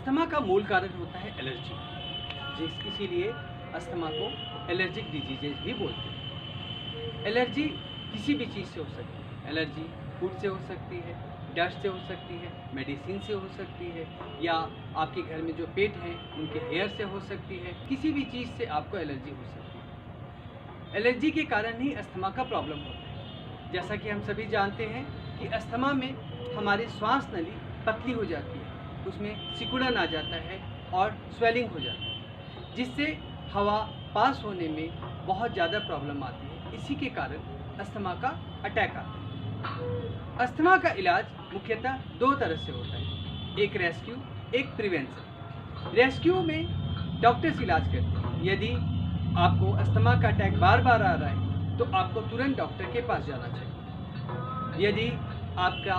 Asthma का मूल कारण होता है एलर्जी, इसीलिए अस्थमा को एलर्जिक डिजीजेज भी बोलते हैं। एलर्जी किसी भी चीज़ से हो सकती है। एलर्जी फूड से हो सकती है, डस्ट से हो सकती है, मेडिसिन से हो सकती है, या आपके घर में जो पेट हैं उनके हेयर से हो सकती है। किसी भी चीज़ से आपको एलर्जी हो सकती है। एलर्जी के कारण ही अस्थमा का प्रॉब्लम होता है। जैसा कि हम सभी जानते हैं कि अस्थमा में हमारी श्वास नली पतली हो जाती है, उसमें सिकुड़न आ जाता है और स्वेलिंग हो जाती है, जिससे हवा पास होने में बहुत ज़्यादा प्रॉब्लम आती है। इसी के कारण अस्थमा का अटैक आता है। अस्थमा का इलाज मुख्यतः दो तरह से होता है, एक रेस्क्यू, एक प्रिवेंशन। रेस्क्यू में डॉक्टर्स इलाज करते हैं। यदि आपको अस्थमा का अटैक बार बार आ रहा है तो आपको तुरंत डॉक्टर के पास जाना चाहिए। यदि आपका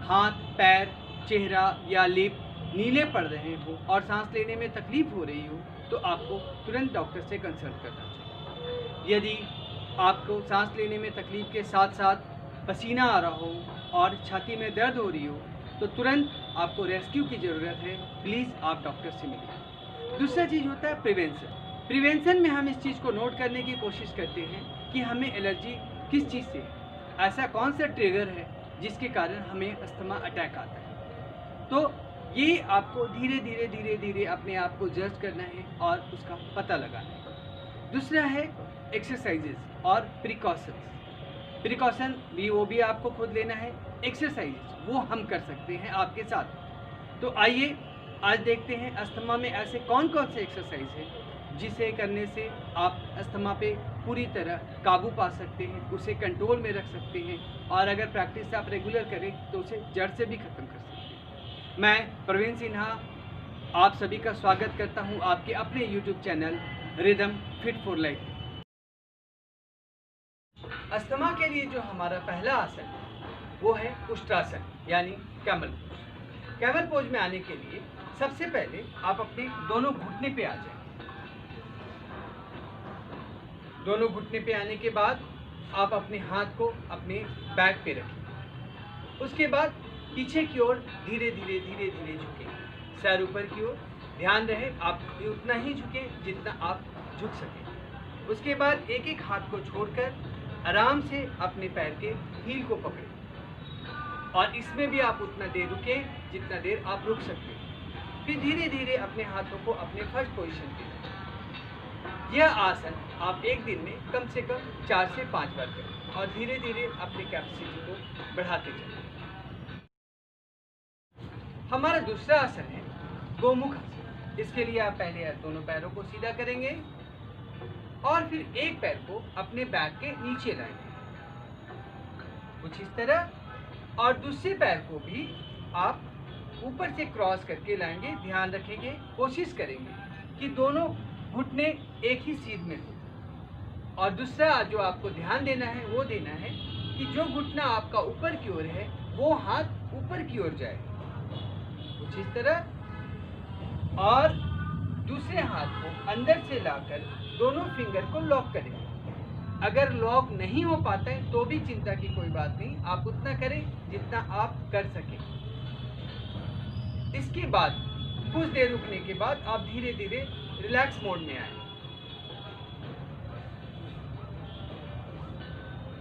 हाथ, पैर, चेहरा या लिप नीले पड़ रहे हो और सांस लेने में तकलीफ हो रही हो तो आपको तुरंत डॉक्टर से कंसल्ट करना चाहिए। यदि आपको सांस लेने में तकलीफ के साथ साथ पसीना आ रहा हो और छाती में दर्द हो रही हो तो तुरंत आपको रेस्क्यू की ज़रूरत है। प्लीज़ आप डॉक्टर से मिलिए। दूसरा चीज़ होता है प्रिवेंशन। प्रिवेंशन में हम इस चीज़ को नोट करने की कोशिश करते हैं कि हमें एलर्जी किस चीज़ से है, ऐसा कौन सा ट्रिगर है जिसके कारण हमें अस्थमा अटैक आता है। तो ये आपको धीरे धीरे अपने आप को जज करना है और उसका पता लगाना है। दूसरा है एक्सरसाइजेज और प्रिकॉशन भी आपको खुद लेना है। एक्सरसाइजेज वो हम कर सकते हैं आपके साथ। तो आइए आज देखते हैं अस्थमा में ऐसे कौन कौन से एक्सरसाइज हैं जिसे करने से आप अस्थमा पे पूरी तरह काबू पा सकते हैं, उसे कंट्रोल में रख सकते हैं, और अगर प्रैक्टिस आप रेगुलर करें तो उसे जड़ से भी ख़त्म कर सकते हैं। मैं प्रवीण सिन्हा आप सभी का स्वागत करता हूं आपके अपने YouTube channel rhythm fit for life. Asthma के लिए जो हमारा पहला आसन है वो है उष्ट्रासन यानी कैमल पोज। कैमल पोज में आने के लिए सबसे पहले आप अपने दोनों घुटने पे आ जाएं। दोनों घुटने पे आने के बाद आप अपने हाथ को अपने बैक पे रखें। उसके बाद पीछे की ओर धीरे धीरे झुकें, सर ऊपर की ओर। ध्यान रहे आप उतना ही झुकें जितना आप झुक सकें। उसके बाद एक एक हाथ को छोड़कर आराम से अपने पैर के हील को पकड़ें, और इसमें भी आप उतना देर रुकें जितना देर आप रुक सकते हैं। फिर धीरे धीरे अपने हाथों को अपने फर्स्ट पोजीशन पे रखें। यह आसन आप एक दिन में कम से कम 4 से 5 बार करें और धीरे धीरे अपनी कैपेसिटी को बढ़ाते चलें। हमारा दूसरा आसन है गोमुख आसन। इसके लिए आप पहले दोनों पैरों को सीधा करेंगे और फिर एक पैर को अपने बैक के नीचे लाएंगे, कुछ इस तरह, और दूसरे पैर को भी आप ऊपर से क्रॉस करके लाएंगे। ध्यान रखेंगे, कोशिश करेंगे कि दोनों घुटने एक ही सीध में हो। और दूसरा जो आपको ध्यान देना है वो देना है कि जो घुटना आपका ऊपर की ओर है वो हाथ ऊपर की ओर जाए, कुछ इस तरह, और दूसरे हाथ को अंदर से लाकर दोनों फिंगर को लॉक करें। अगर लॉक नहीं हो पाता है तो भी चिंता की कोई बात नहीं, आप उतना करें जितना आप कर सकें। इसके बाद कुछ देर रुकने के बाद आप धीरे धीरे रिलैक्स मोड में आए।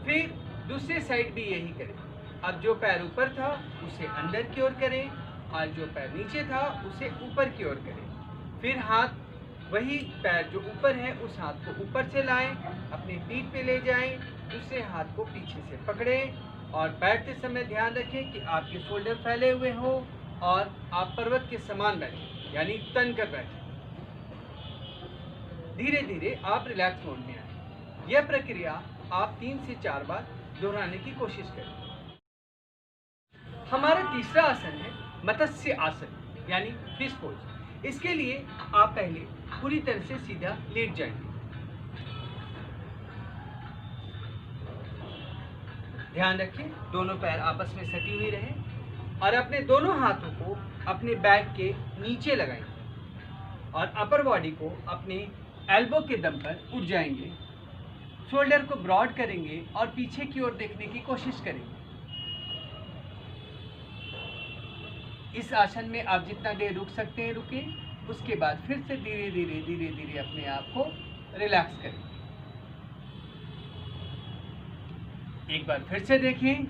फिर दूसरे साइड भी यही करें। अब जो पैर ऊपर था उसे अंदर की ओर करें और जो पैर नीचे था उसे ऊपर की ओर करें। फिर हाथ, वही पैर जो ऊपर है उस हाथ को ऊपर से लाएं, अपनी पीठ पे ले जाएं, दूसरे हाथ को पीछे से पकड़ें और बैठते समय ध्यान रखें कि आपके शोल्डर फैले हुए हों और आप पर्वत के समान बैठें, यानी तन कर बैठें। धीरे धीरे आप रिलैक्स मोड में आए। यह प्रक्रिया आप 3 से 4 बार दोहराने की कोशिश करें। हमारा तीसरा आसन है मत्स्य आसन यानी फिश पोज। इसके लिए आप पहले पूरी तरह से सीधा लेट जाएंगे। ध्यान रखें दोनों पैर आपस में सटी हुई रहें और अपने दोनों हाथों को अपने बैक के नीचे लगाएंगे और अपर बॉडी को अपने एल्बो के दम पर उठ जाएंगे। शोल्डर को ब्रॉड करेंगे और पीछे की ओर देखने की कोशिश करेंगे। इस आसन में आप जितना देर रुक सकते हैं रुकें, उसके बाद फिर से धीरे धीरे अपने आप को रिलैक्स करें। एक बार फिर से देखें,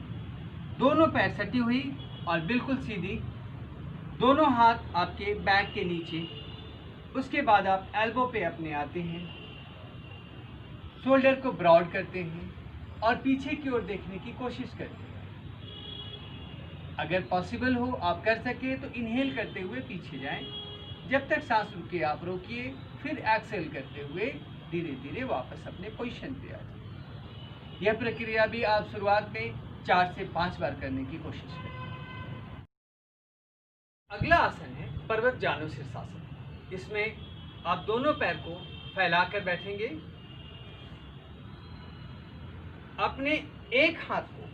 दोनों पैर सटी हुई और बिल्कुल सीधी, दोनों हाथ आपके बैक के नीचे। उसके बाद आप एल्बो पे अपने आते हैं, शोल्डर को ब्रॉड करते हैं और पीछे की ओर देखने की कोशिश करते हैं। अगर पॉसिबल हो, आप कर सके तो इनहेल करते हुए पीछे जाएं। जब तक सांस रुके आप रोकिए, फिर एक्सहेल करते हुए धीरे धीरे वापस अपने पोजीशन पे आ जाए। यह प्रक्रिया भी आप शुरुआत में 4 से 5 बार करने की कोशिश करें। अगला आसन है पर्वत जानु शीर्षासन। इसमें आप दोनों पैर को फैलाकर बैठेंगे। अपने एक हाथ को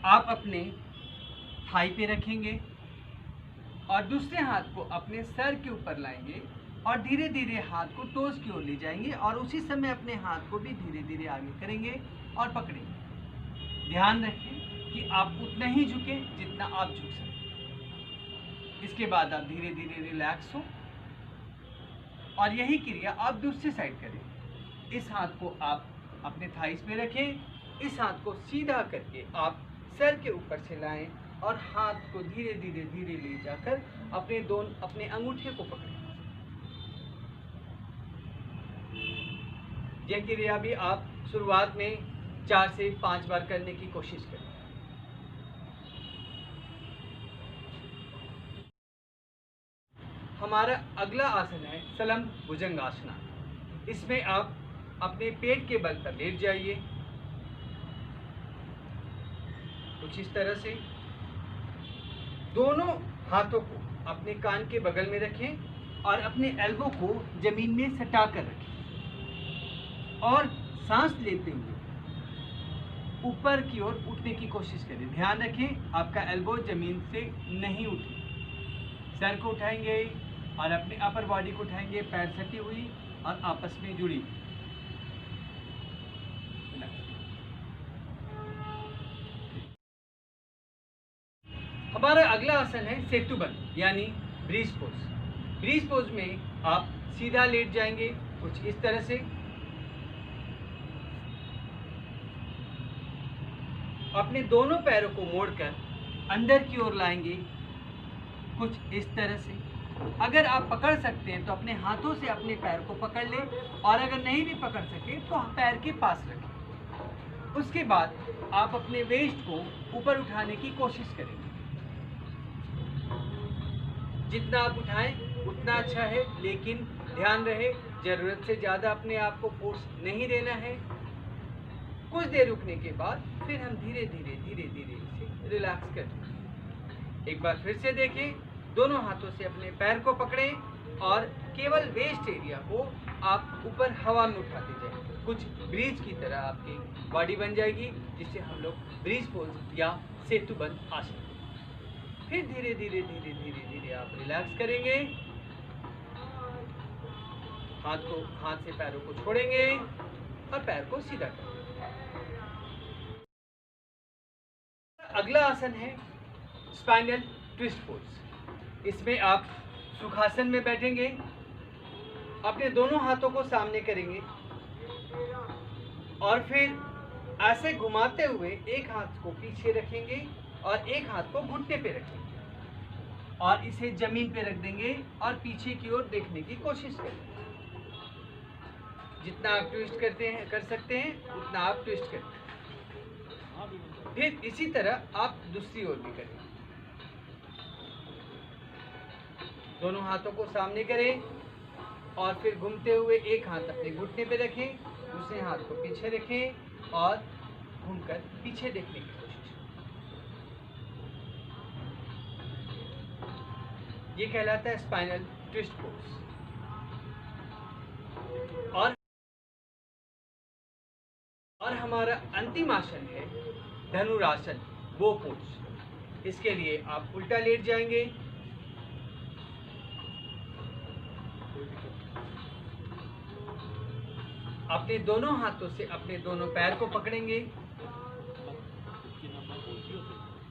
आप अपने थाई पे रखेंगे और दूसरे हाथ को अपने सर के ऊपर लाएंगे और धीरे धीरे हाथ को टोस की ओर ले जाएंगे और उसी समय अपने हाथ को भी धीरे धीरे आगे करेंगे और पकड़ेंगे। ध्यान रखें कि आप उतना ही झुकें जितना आप झुक सकें। इसके बाद आप धीरे धीरे रिलैक्स हो और यही क्रिया आप दूसरी साइड करें। इस हाथ को आप अपने थाइस पे रखें, इस हाथ को सीधा करके आप सर के ऊपर से लाएं और हाथ को धीरे धीरे ले जाकर अपने अंगूठे को पकड़ें। यह क्रिया भी आप शुरुआत में 4 से 5 बार करने की कोशिश करें। हमारा अगला आसन है सलंब भुजंगासना। इसमें आप अपने पेट के बल पर लेट जाइए, कुछ इस तरह से। दोनों हाथों को अपने कान के बगल में रखें और अपने एल्बो को जमीन में सटा कर रखें और सांस लेते हुए ऊपर की ओर उठने की कोशिश करें। ध्यान रखें आपका एल्बो जमीन से नहीं उठे। सर को उठाएंगे और अपने अपर बॉडी को उठाएंगे, पैर सटी हुई और आपस में जुड़ी। हमारा अगला आसन है सेतु बंध यानी ब्रीज पोज। ब्रीज पोज में आप सीधा लेट जाएंगे कुछ इस तरह से। अपने दोनों पैरों को मोड़कर अंदर की ओर लाएंगे कुछ इस तरह से। अगर आप पकड़ सकते हैं तो अपने हाथों से अपने पैर को पकड़ लें और अगर नहीं भी पकड़ सके तो पैर के पास रखें। उसके बाद आप अपने वेस्ट को ऊपर उठाने की कोशिश करेंगे। जितना आप उठाएं उतना अच्छा है, लेकिन ध्यान रहे जरूरत से ज़्यादा अपने आप को फोर्स नहीं देना है। कुछ देर रुकने के बाद फिर हम धीरे धीरे इसे रिलैक्स करें। एक बार फिर से देखें, दोनों हाथों से अपने पैर को पकड़ें और केवल वेस्ट एरिया को आप ऊपर हवा में उठाते जाएं। कुछ ब्रिज की तरह आपकी बॉडी बन जाएगी, जिसे हम लोग ब्रिज पोज या सेतु बंध आसन। फिर धीरे धीरे आप रिलैक्स करेंगे। हाथ से पैरों को छोड़ेंगे और पैर को सीधा करेंगे। अगला आसन है स्पाइनल ट्विस्ट पोज। इसमें आप सुखासन में बैठेंगे, अपने दोनों हाथों को सामने करेंगे और फिर ऐसे घुमाते हुए एक हाथ को पीछे रखेंगे और एक हाथ को घुटने पे रखेंगे और इसे जमीन पे रख देंगे और पीछे की ओर देखने की कोशिश करेंगे। जितना आप ट्विस्ट कर सकते हैं उतना आप ट्विस्ट करें। फिर इसी तरह आप दूसरी ओर भी करें। दोनों हाथों को सामने करें और फिर घूमते हुए एक हाथ अपने घुटने पे रखें, दूसरे हाथ को पीछे रखें और घूमकर पीछे देखने की कोशिश करें। ये कहलाता है स्पाइनल ट्विस्ट पोज। और हमारा अंतिम आसन है धनुरासन, वो पोज। इसके लिए आप उल्टा लेट जाएंगे, अपने दोनों हाथों से अपने दोनों पैर को पकड़ेंगे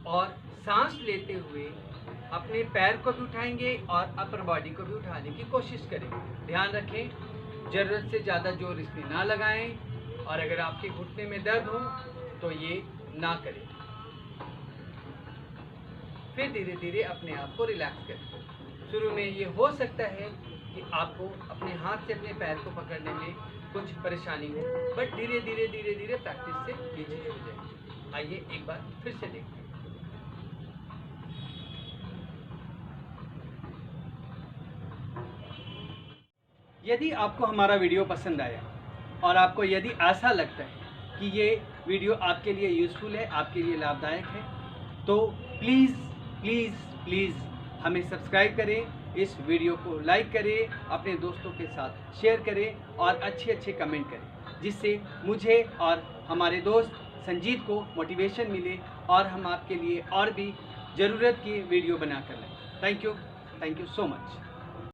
और सांस लेते हुए अपने पैर को भी उठाएंगे और अपर बॉडी को भी उठाने की कोशिश करेंगे। ध्यान रखें, ज़रूरत से ज़्यादा जोर इसमें ना लगाएं, और अगर आपके घुटने में दर्द हो तो ये ना करें। फिर धीरे धीरे अपने आप को रिलैक्स करें। शुरू में ये हो सकता है कि आपको अपने हाथ से अपने पैर को पकड़ने में कुछ परेशानी हो, बट धीरे धीरे धीरे धीरे प्रैक्टिस से ये चीज़ हो जाएगी। आइए एक बार फिर से देखते हैं। यदि आपको हमारा वीडियो पसंद आया और आपको यदि ऐसा लगता है कि ये वीडियो आपके लिए यूज़फुल है, आपके लिए लाभदायक है, तो प्लीज़ प्लीज़ प्लीज़ हमें सब्सक्राइब करें, इस वीडियो को लाइक करें, अपने दोस्तों के साथ शेयर करें और अच्छे अच्छे कमेंट करें, जिससे मुझे और हमारे दोस्त संजीत को मोटिवेशन मिले और हम आपके लिए और भी ज़रूरत की वीडियो बना कर लाएं। Thank you so much.